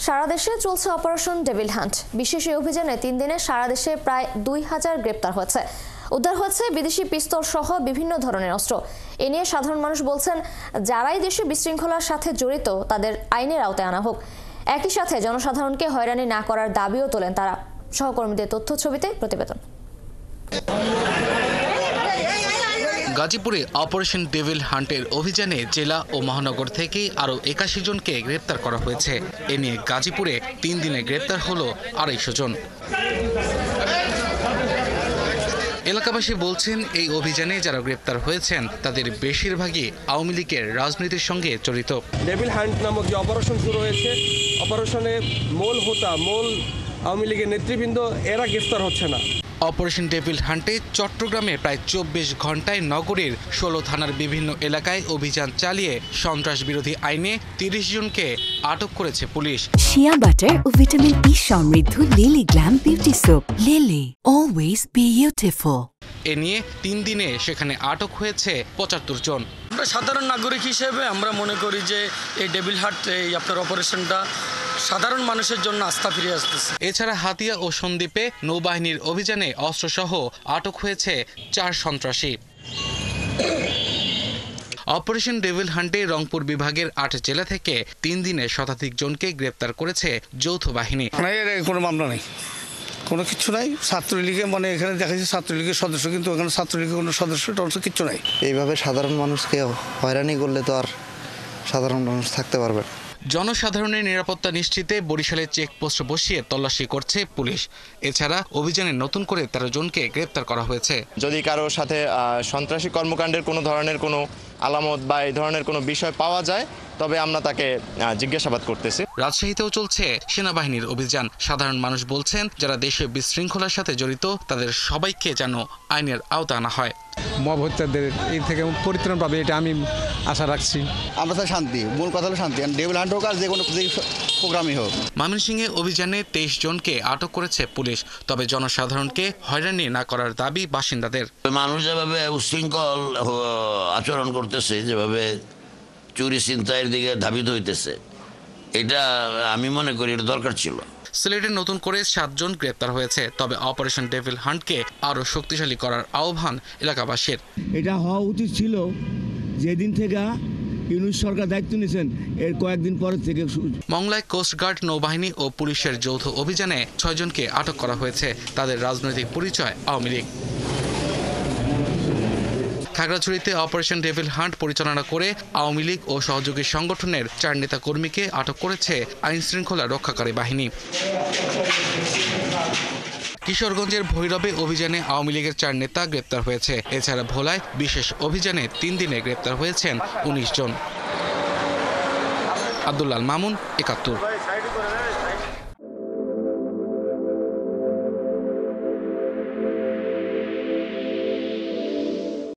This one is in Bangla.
সারা দেশে চলছে অপারেশন ডেভিল হান্ট। বিশেষ এই অভিযানে 3 দিনে সারা দেশে প্রায় 2000 গ্রেপ্তার হয়েছে। উদ্ধার হয়েছে বিদেশি পিস্তল সহ বিভিন্ন ধরনের অস্ত্র। এ নিয়ে সাধারণ মানুষ বলছেন, যারাই দেশে বিশৃঙ্খলার সাথে জড়িত তাদের আইনের আওতায় আনা হোক। একই সাথে জনসাধারণকে হয়রানি না করার দাবিও তোলেন তারা। সহকর্মীদের তথ্য ছবিতে প্রতিবেদন। গাজীপুরে অপারেশন ডেভিল হান্টের অভিযানে জেলা ও মহানগর থেকে আরও 81 জনকে গ্রেপ্তার করা হয়েছে। এ নিয়ে গাজীপুরে 3 দিনে গ্রেপ্তার হলো 250 জন। এলাকাবাসী বলছেন, এই অভিযানে যারা গ্রেপ্তার হয়েছেন তাদের বেশিরভাগই আওয়ামী লীগের রাজনীতির সঙ্গে জড়িত। ডেভিল হান্ট নামক যে অপারেশন শুরু হয়েছে, অপারেশনে মূল আওয়ামী লীগের নেতৃবৃন্দ এরা গ্রেফতার হচ্ছে না। অপারেশন ডেভিল হান্টে চট্টগ্রামে প্রায় 24 ঘন্টায় নগরীর 16 থানার বিভিন্ন এলাকায় অভিযান চালিয়ে সন্ত্রাস বিরোধী আইনে 30 জনকে আটক করেছে পুলিশ। শিয়া বাটার ও ভিটামিন ই সমৃদ্ধ Lily glam beauty soap. Lily, always beautiful. এ নিয়ে 3 দিনে সেখানে আটক হয়েছে 75 জন। আমরা সাধারণ নাগরিক হিসেবে আমরা মনে করি যে এই ডেভিল হান্ট আপনার অপারেশনটা সাধারণ মানুষের জন্য আস্থা ফিরে আসতেছে। এছাড়া হাতিয়া ও সন্দ্বীপে নৌবাহিনীর অভিযানে অস্ত্রসহ আটক হয়েছে 4 সন্ত্রাসী। অপারেশন ডেভিল হান্টে রংপুর বিভাগের 8 জেলা থেকে 3 দিনে শতাধিক জনকে গ্রেপ্তার করেছে যৌথ বাহিনী। কোনো মামলা নেই, কোনো কিছু নাই। ছাত্রলীগে এখানে দেখা যাচ্ছে ছাত্রলীগের সদস্য, কিন্তু এখানে ছাত্রলীগের কোনো সদস্য কিছু নাই। এইভাবে সাধারণ মানুষকে হয়রানি করলে তো আর সাধারণ মানুষ থাকতে পারবে না। জনসাধারণের নিরাপত্তা নিশ্চিতে বরিশালে চেকপোস্ট বসিয়ে তল্লাশি করছে পুলিশ। এছাড়া অভিযানে নতুন করে 13 জনকে গ্রেপ্তার করা হয়েছে। যদি কারোর সাথে সন্ত্রাসী কর্মকাণ্ডের কোনো ধরনের কোনো আলামত বা এই ধরনের কোনো বিষয় পাওয়া যায়, তবে আমরা তাকে জিজ্ঞাসাবাদ করতেছি। রাজশাহীতেও চলছে সেনাবাহিনীর অভিযান। সাধারণ মানুষ বলছেন, যারা দেশে বিশৃঙ্খলার সাথে জড়িত তাদের সবাইকে যেন আইনের আওতা আনা হয়। মব হত্যাদের এই থেকে পরিত্রাণ পাবে, এটা আমি আশা রাখছি। আমরা চাই শান্তি, মূল কথা হলো শান্তি। ডেভিল হান্ট হোক আর যে কোনো প্রোগ্রামই হোক। ময়মনসিংহে অভিযানে 23 জনকে আটক করেছে পুলিশ। তবে জনসাধারণকে হয়রানি না করার দাবি বাসিন্দাদের। মানুষ যেভাবে উশৃঙ্খল আচরণ করতেছে, যেভাবে চুরি ছিনতাইয়ের দিকে ধাবিত হইতেছে, এটা আমি মনে করি এটা দরকার ছিল। সিলেটে নতুন করে 7 জন গ্রেপ্তার হয়েছে। তবে অপারেশন ডেভিল হান্টকে আরও শক্তিশালী করার আহ্বান এলাকাবাসীর। এটা হওয়া উচিত ছিল যেদিন থেকে ইউনূস সরকার দায়িত্ব নিয়েছেন, এর কয়েকদিন পরের থেকে। মংলায় কোস্টগার্ড, নৌবাহিনী ও পুলিশের যৌথ অভিযানে 6 জনকে আটক করা হয়েছে। তাদের রাজনৈতিক পরিচয় আওয়ামী লীগ। খাগড়াছড়িতে অপারেশন ডেভিল হান্ট পরিচালনা করে আওয়ামী লীগ ও সহযোগী সংগঠনের 4 নেতা কর্মীকে আটক করেছে আইন শৃঙ্খলা রক্ষাকারী বাহিনী। কিশোরগঞ্জের ভৈরবে অভিযানে আওয়ামী লীগের 4 নেতা গ্রেপ্তার হয়েছে। এছাড়া ভোলায় বিশেষ অভিযানে 3 দিনে গ্রেপ্তার হয়েছেন 19 জন। আব্দুল্লাহ মামুন, 71।